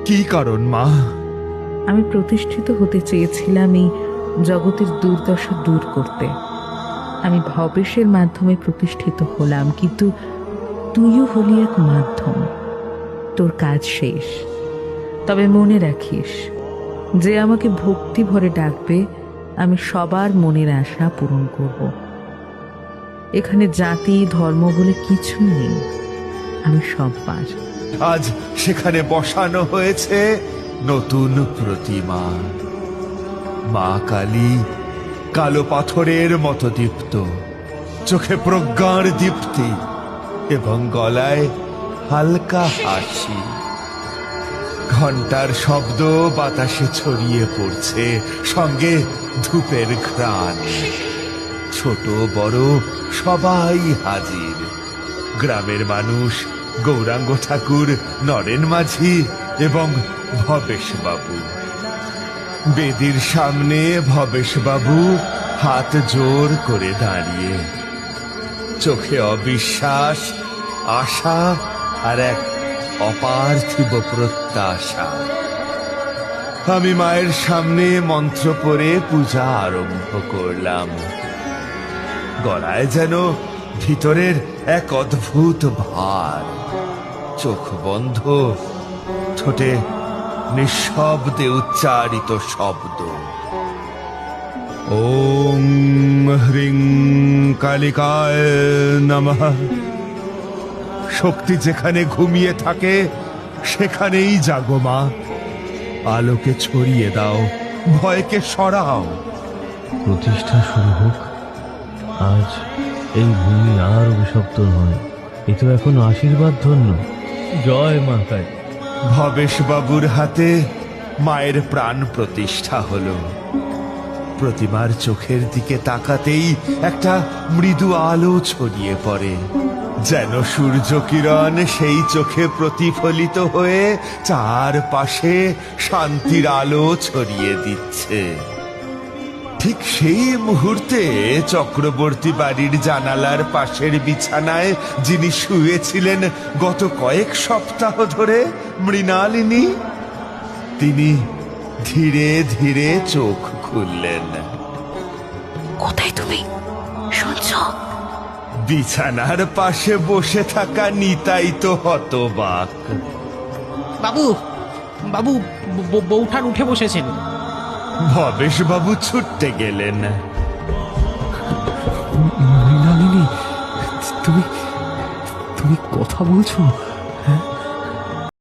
কি কারণ মা? আমি প্রতিষ্ঠিত হতে চেয়েছিলাম এই জগতের দুর্দশা দূর করতে। আমি ভবেশের মাধ্যমে প্রতিষ্ঠিত হলাম, কিন্তু তুইও হলি এক মাধ্যম। তোর কাজ শেষ। তবে মনে রাখিস, যে আমাকে ভক্তি ভরে ডাকবে, আমি সবার মনের আশা পূরণ করব। এখানে জাতি ধর্ম বলে কিছু নেই, আমি সব পার। আজ সেখানে বসানো হয়েছে নতুন প্রতিমা। মা কালী কালো পাথরের মতো দীপ্ত, চোখে প্রজ্ঞার দীপ্তি এবং গলায় হালকা হাসি। ঘন্টার শব্দ বাতাসে ছড়িয়ে পড়ছে, সঙ্গে ধূপের ঘ্রাণ। ছোট বড় সবাই হাজির। গ্রামের মানুষ, গৌরাঙ্গ ঠাকুর, নরেন মাঝি এবং ভবেশবাবু। বেদির সামনে ভবেশবাবু হাত জোর করে দাঁড়িয়ে, চোখে অবিশ্বাস, আশা আর এক অপার্থিব প্রত্যাশা। আমি মায়ের সামনে মন্ত্র পড়ে পূজা আরম্ভ করলাম। গলায় যেন ভিতরের এক অদ্ভুত ভার। চোখ বন্ধ, ঠোঁটে নিঃশব্দে উচ্চারিত শব্দ। ওম হ্রিং কালিকায় নমঃ। শক্তি যেখানে ঘুমিয়ে থাকে সেখানেই জাগো মা। আলোকে ছড়িয়ে দাও, ভয়কে সরাও। প্রতিষ্ঠা শুরু হোক। আজ এই ভূমি আর অভিশপ্ত নয়, এ তো এখন আশীর্বাদ ধন্য। জয় মা কালী। ভবেশবাবুর হাতে মায়ের প্রাণ প্রতিষ্ঠা হলো। প্রতিমার চোখের দিকে তাকাতেই একটা মৃদু আলো ছড়িয়ে পড়ে, যেন সূর্য কিরণ সেই চোখে প্রতিফলিত হয়ে চারপাশে শান্তির আলো ছড়িয়ে দিচ্ছে। ঠিক সেই মুহূর্তে চক্রবর্তী বাড়ির জানালার পাশের বিছানায় যিনি শুয়েছিলেন গত কয়েক সপ্তাহ ধরে, মৃণালিনী, তিনি ধীরে ধীরে চোখ খুললেন। কোথায় তুমি? শুনছ? বিছানার পাশে বসে থাকা নিতাই তো হতবাক। বাবু, বাবু, বউঠান উঠে বসেছেন। ভবেশবাবু ছুটতে গেলেন। মৃণালিনী, তুমি তুমি কথা বলছো? হ্যাঁ,